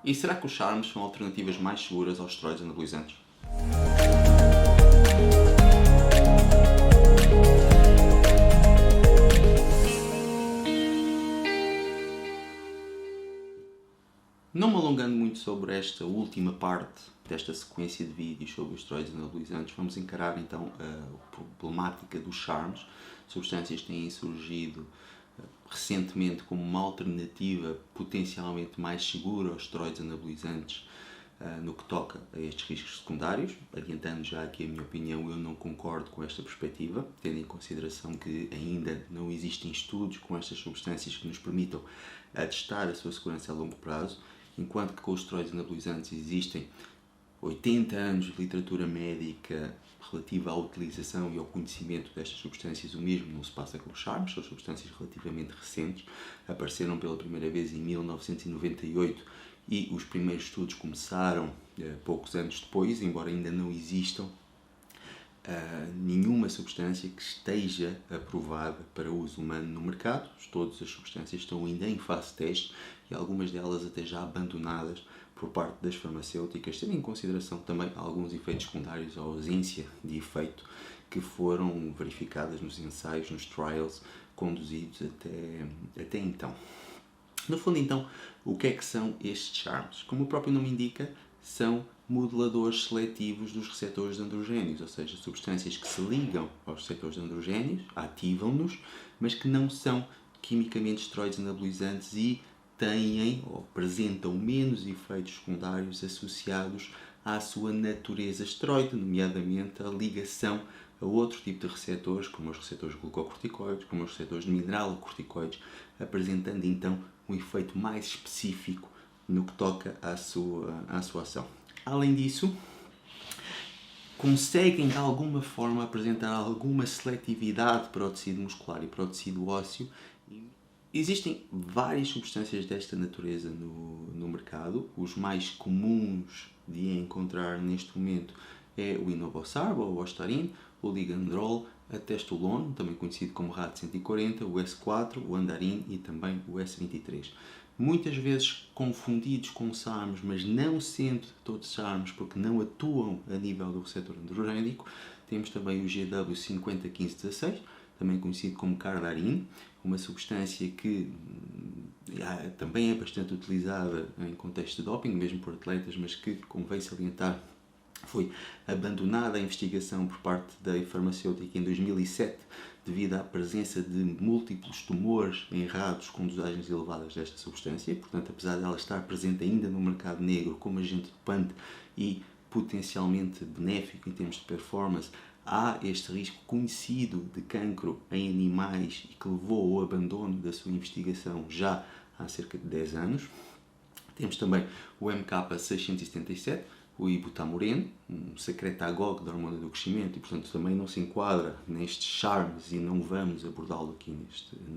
E será que os charmes são alternativas mais seguras aos esteroides anabolizantes? Não me alongando muito sobre esta última parte desta sequência de vídeos sobre os esteroides anabolizantes, vamos encarar então a problemática dos charmes, substâncias que têm surgido recentemente como uma alternativa potencialmente mais segura aos esteroides anabolizantes no que toca a estes riscos secundários. Adiantando já aqui a minha opinião, eu não concordo com esta perspectiva, tendo em consideração que ainda não existem estudos com estas substâncias que nos permitam atestar a sua segurança a longo prazo, enquanto que com os esteroides anabolizantes existem 80 anos de literatura médica relativa à utilização e ao conhecimento destas substâncias. O mesmo não se passa com os charmes, são substâncias relativamente recentes, apareceram pela primeira vez em 1998 e os primeiros estudos começaram poucos anos depois, embora ainda não existam nenhuma substância que esteja aprovada para uso humano no mercado. Todas as substâncias estão ainda em fase de teste e algumas delas até já abandonadas por parte das farmacêuticas, tendo em consideração também alguns efeitos secundários, a ausência de efeito que foram verificadas nos ensaios, nos trials conduzidos até então. No fundo, então, o que é que são estes charms? Como o próprio nome indica, são moduladores seletivos dos receptores androgénios, ou seja, substâncias que se ligam aos receptores androgénios, ativam-nos, mas que não são quimicamente esteroides anabolizantes e têm ou apresentam menos efeitos secundários associados à sua natureza esteroide, nomeadamente a ligação a outro tipo de receptores, como os receptores glucocorticoides, como os receptores de mineralocorticoides, apresentando então um efeito mais específico no que toca à sua ação. Além disso, conseguem de alguma forma apresentar alguma seletividade para o tecido muscular e para o tecido ósseo. Existem várias substâncias desta natureza no mercado. Os mais comuns de encontrar neste momento é o enobosarb, ou o Ostarin, o ligandrol, a testolone, também conhecido como RAD 140, o S4, o Andarin e também o S23. Muitas vezes confundidos com SARMs, mas não sendo todos SARMs porque não atuam a nível do receptor androgénico. Temos também o GW501516, também conhecido como Cardarin, uma substância que também é bastante utilizada em contexto de doping, mesmo por atletas, mas que, convém salientar, foi abandonada a investigação por parte da farmacêutica em 2007 devido à presença de múltiplos tumores em ratos com dosagens elevadas desta substância. Portanto, apesar dela estar presente ainda no mercado negro como agente dopante e potencialmente benéfico em termos de performance, há este risco conhecido de cancro em animais e que levou ao abandono da sua investigação já há cerca de 10 anos. Temos também o MK677, o ibutamoren, um secretagogue da hormona do crescimento, e portanto também não se enquadra nestes charmes e não vamos abordá-lo aqui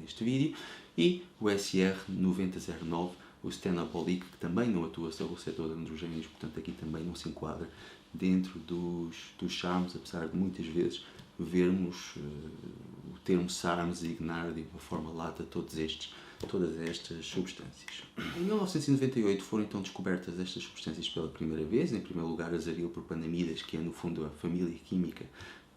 neste vídeo. E o SR9009, o stenabolic, que também não atua sobre o receptor de androgénios, portanto aqui também não se enquadra dentro dos charmes, apesar de muitas vezes vermos o termo SARMs designar de uma forma lata todas estas substâncias. Em 1998 foram então descobertas estas substâncias pela primeira vez, em primeiro lugar azaril propanoamidas, que é no fundo a família química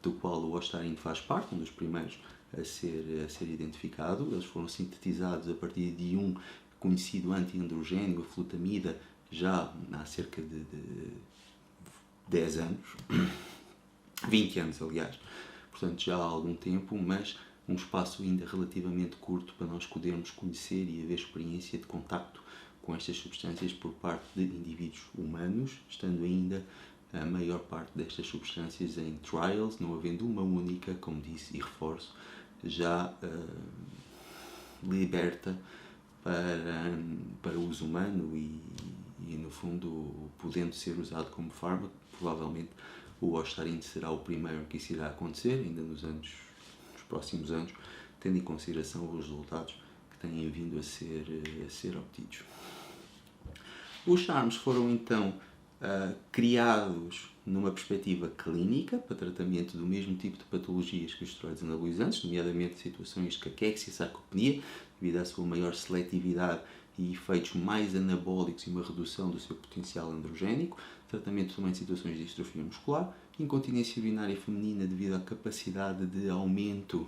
do qual o Ostarin faz parte, um dos primeiros a ser identificado. Eles foram sintetizados a partir de um conhecido anti-androgénio, a flutamida, já há cerca de 10 anos, 20 anos aliás, portanto já há algum tempo, mas um espaço ainda relativamente curto para nós podermos conhecer e haver experiência de contacto com estas substâncias por parte de indivíduos humanos, estando ainda a maior parte destas substâncias em trials, não havendo uma única, como disse e reforço, já liberta para uso humano e no fundo podendo ser usado como fármaco. Provavelmente o Ostarin será o primeiro que isso irá acontecer ainda nos próximos anos, tendo em consideração os resultados que têm vindo a ser obtidos. Os charms foram então criados numa perspectiva clínica para tratamento do mesmo tipo de patologias que os esteroides anabolizantes, nomeadamente situações de caquexia e sarcopenia, devido à sua maior seletividade e efeitos mais anabólicos e uma redução do seu potencial androgénico, tratamento também de situações de distrofia muscular, incontinência urinária feminina devido à capacidade de aumento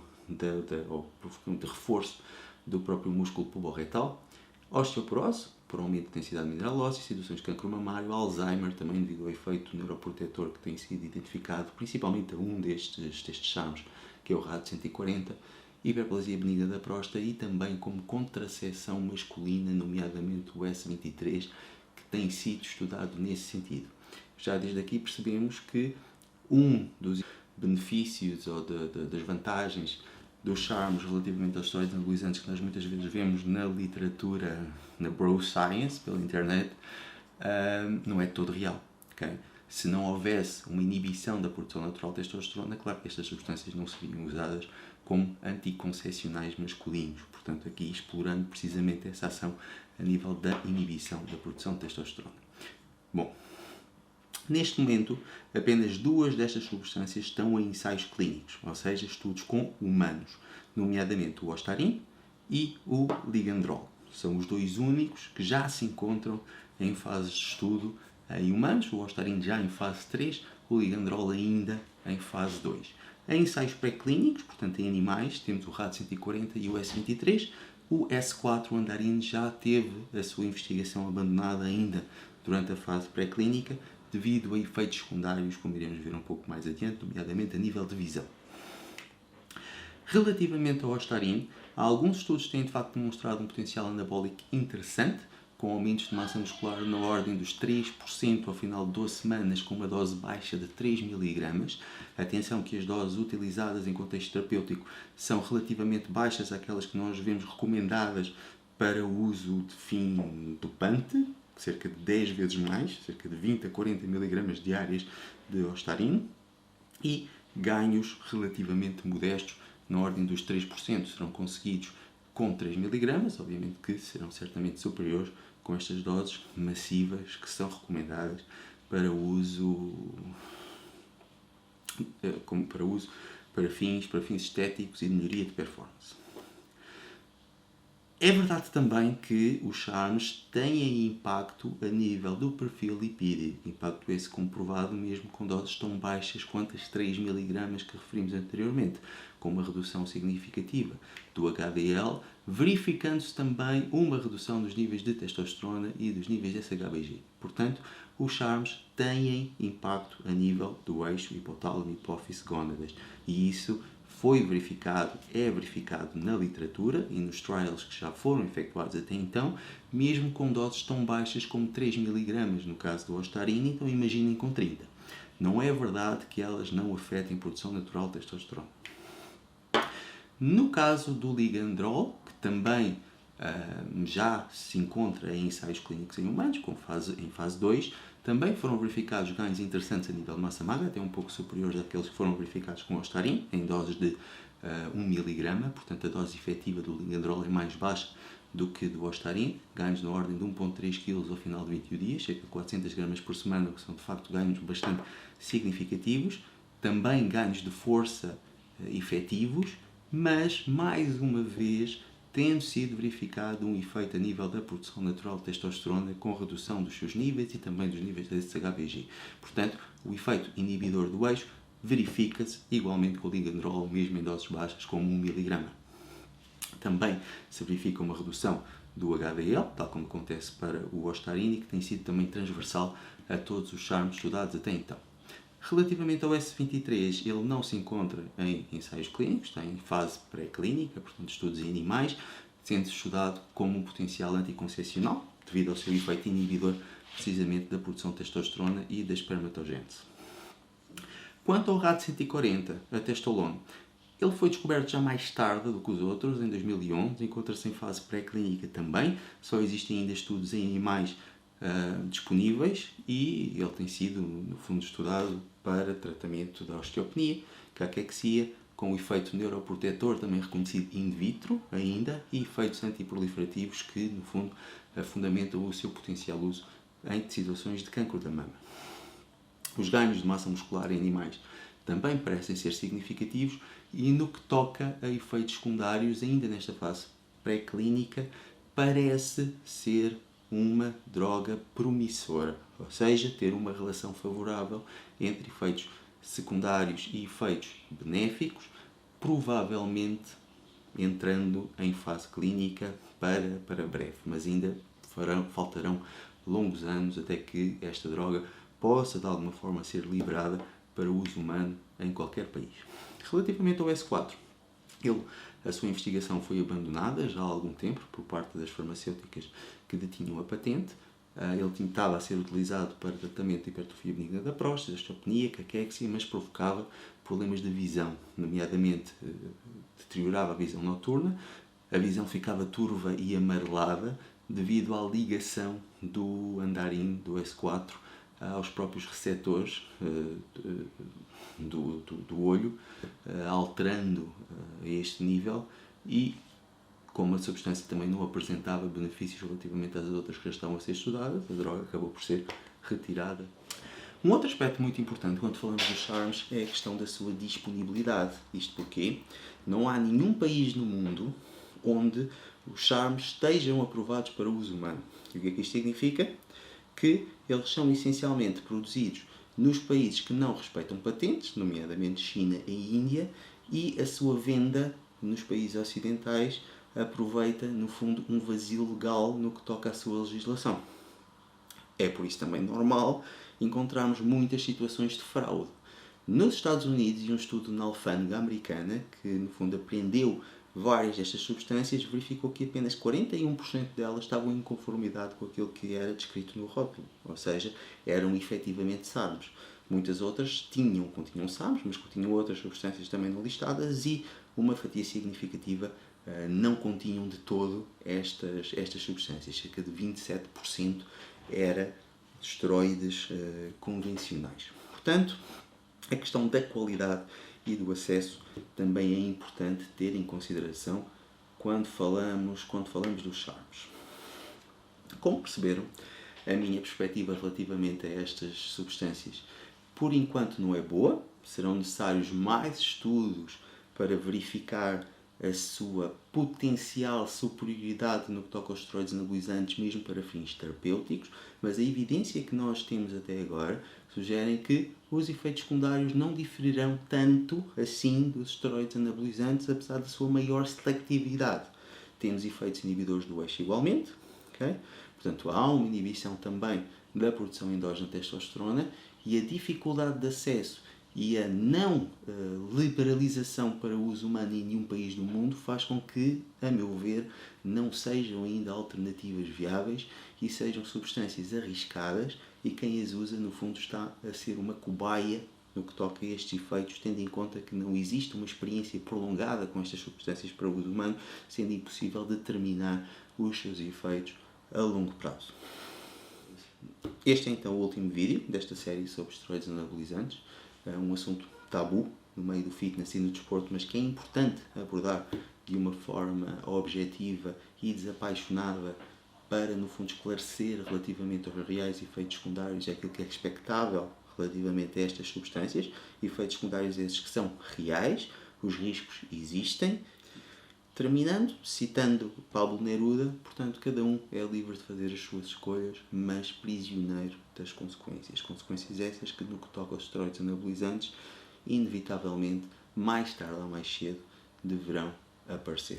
ou de reforço do próprio músculo puboretal, osteoporose, por aumento de densidade mineral óssea, situações de cancro mamário, Alzheimer, também devido ao efeito neuroprotetor que tem sido identificado, principalmente a um destes charmes, que é o RAD 140, hiperplasia benigna da próstata e também como contracepção masculina, nomeadamente o S23, que tem sido estudado nesse sentido. Já desde aqui percebemos que um dos benefícios ou das vantagens dos charmes relativamente aos esteroides anabolizantes que nós muitas vezes vemos na literatura, na bro science, pela internet, não é todo real. Okay? Se não houvesse uma inibição da produção natural de testosterona, claro que estas substâncias não seriam usadas como anticoncepcionais masculinos. Portanto, aqui explorando precisamente essa ação a nível da inibição da produção de testosterona. Bom, neste momento, apenas 2 destas substâncias estão em ensaios clínicos, ou seja, estudos com humanos, nomeadamente o Ostarine e o Ligandrol. São os 2 únicos que já se encontram em fases de estudo em humanos, o Ostarine já em fase 3, o Ligandrol ainda em fase 2. Em ensaios pré-clínicos, portanto em animais, temos o RAD 140 e o S23. O S4, o Andarine, já teve a sua investigação abandonada ainda durante a fase pré-clínica, devido a efeitos secundários, como iremos ver um pouco mais adiante, nomeadamente a nível de visão. Relativamente ao Ostarine, alguns estudos têm de facto demonstrado um potencial anabólico interessante, com aumentos de massa muscular na ordem dos 3% ao final de 12 semanas, com uma dose baixa de 3 mg. Atenção que as doses utilizadas em contexto terapêutico são relativamente baixas àquelas que nós vemos recomendadas para o uso de fim dopante, cerca de 10 vezes mais, cerca de 20 a 40 mg diárias de Ostarine, e ganhos relativamente modestos, na ordem dos 3%, serão conseguidos com 3 mg, obviamente que serão certamente superiores com estas doses massivas que são recomendadas para uso para fins estéticos e de melhoria de performance. É verdade também que os charmes têm impacto a nível do perfil lipídico, impacto esse comprovado mesmo com doses tão baixas quanto as 3 mg que referimos anteriormente, com uma redução significativa do HDL, verificando-se também uma redução dos níveis de testosterona e dos níveis de SHBG. Portanto, os charmes têm impacto a nível do eixo hipotálamo, hipófise, gónadas, e isso foi verificado, é verificado na literatura e nos trials que já foram efetuados até então, mesmo com doses tão baixas como 3 mg no caso do Ostarine, então imaginem com 30. Não é verdade que elas não afetem a produção natural de testosterona. No caso do Ligandrol, que também já se encontra em ensaios clínicos em humanos, em fase 2, também foram verificados ganhos interessantes a nível de massa magra, até um pouco superiores àqueles que foram verificados com o Ostarine, em doses de 1 mg, portanto a dose efetiva do Ligandrol é mais baixa do que do Ostarine, ganhos na ordem de 1,3 kg ao final de 21 dias, cerca de 400 gramas por semana, que são de facto ganhos bastante significativos, também ganhos de força efetivos, mas mais uma vez tendo sido verificado um efeito a nível da produção natural de testosterona com redução dos seus níveis e também dos níveis de SHBG. Portanto, o efeito inibidor do eixo verifica-se igualmente com o Ligandrol, mesmo em doses baixas, como 1 mg. Também se verifica uma redução do HDL, tal como acontece para o Ostarine, que tem sido também transversal a todos os charmes estudados até então. Relativamente ao S23, ele não se encontra em ensaios clínicos, está em fase pré-clínica, portanto estudos em animais, sendo estudado como um potencial anticoncepcional, devido ao seu efeito inibidor precisamente da produção de testosterona e da espermatogênese. Quanto ao RAD 140, a testolone, ele foi descoberto já mais tarde do que os outros, em 2011, encontra-se em fase pré-clínica também, só existem ainda estudos em animais disponíveis e ele tem sido, no fundo, estudado para tratamento da osteopenia, caquexia, com o efeito neuroprotetor também reconhecido in vitro ainda e efeitos antiproliferativos que, no fundo, fundamentam o seu potencial uso em situações de cancro da mama. Os ganhos de massa muscular em animais também parecem ser significativos e no que toca a efeitos secundários, ainda nesta fase pré-clínica, parece ser uma droga promissora, ou seja, ter uma relação favorável entre efeitos secundários e efeitos benéficos, provavelmente entrando em fase clínica para breve, mas ainda faltarão longos anos até que esta droga possa de alguma forma ser liberada para o uso humano em qualquer país. Relativamente ao S4, a sua investigação foi abandonada já há algum tempo por parte das farmacêuticas que detinham a patente. Ele estava a ser utilizado para tratamento de hipertrofia benigna da próstata, osteopenia, caquexia, mas provocava problemas de visão, nomeadamente deteriorava a visão noturna, a visão ficava turva e amarelada devido à ligação do andarim do S4 aos próprios receptores do olho, alterando a este nível, e como a substância também não apresentava benefícios relativamente às outras que já estavam a ser estudadas, a droga acabou por ser retirada. Um outro aspecto muito importante quando falamos dos charms é a questão da sua disponibilidade. Isto porque não há nenhum país no mundo onde os charms estejam aprovados para o uso humano. E o que é que isto significa? Que eles são essencialmente produzidos nos países que não respeitam patentes, nomeadamente China e Índia, e a sua venda nos países ocidentais aproveita, no fundo, um vazio legal no que toca à sua legislação. É por isso também normal encontrarmos muitas situações de fraude. Nos Estados Unidos, e um estudo na alfândega americana, que no fundo apreendeu várias destas substâncias, verificou que apenas 41% delas estavam em conformidade com aquilo que era descrito no rótulo, ou seja, eram efetivamente SARMs. Muitas outras continham SARMs, mas continham outras substâncias também não listadas, e uma fatia significativa não continham de todo estas substâncias. Cerca de 27% era esteroides convencionais. Portanto, a questão da qualidade e do acesso também é importante ter em consideração quando falamos dos charms. Como perceberam, a minha perspectiva relativamente a estas substâncias, por enquanto, não é boa. Serão necessários mais estudos para verificar a sua potencial superioridade no que toca aos esteroides anabolizantes, mesmo para fins terapêuticos, mas a evidência que nós temos até agora sugere que os efeitos secundários não diferirão tanto assim dos esteroides anabolizantes, apesar da sua maior seletividade. Temos efeitos inibidores do eixo igualmente, okay? Portanto, há uma inibição também da produção endógena de testosterona, e a dificuldade de acesso e a não liberalização para o uso humano em nenhum país do mundo faz com que, a meu ver, não sejam ainda alternativas viáveis e sejam substâncias arriscadas, e quem as usa, no fundo, está a ser uma cobaia no que toca a estes efeitos, tendo em conta que não existe uma experiência prolongada com estas substâncias para o uso humano, sendo impossível determinar os seus efeitos a longo prazo. Este é então o último vídeo desta série sobre esteroides anabolizantes, um assunto tabu no meio do fitness e do desporto, mas que é importante abordar de uma forma objetiva e desapaixonada para, no fundo, esclarecer relativamente aos reais efeitos secundários e aquilo que é expectável relativamente a estas substâncias. Efeitos secundários esses que são reais, os riscos existem. Terminando, citando Pablo Neruda, portanto, cada um é livre de fazer as suas escolhas, mas prisioneiro das consequências. Consequências essas que, no que toca aos esteroides anabolizantes, inevitavelmente, mais tarde ou mais cedo, deverão aparecer.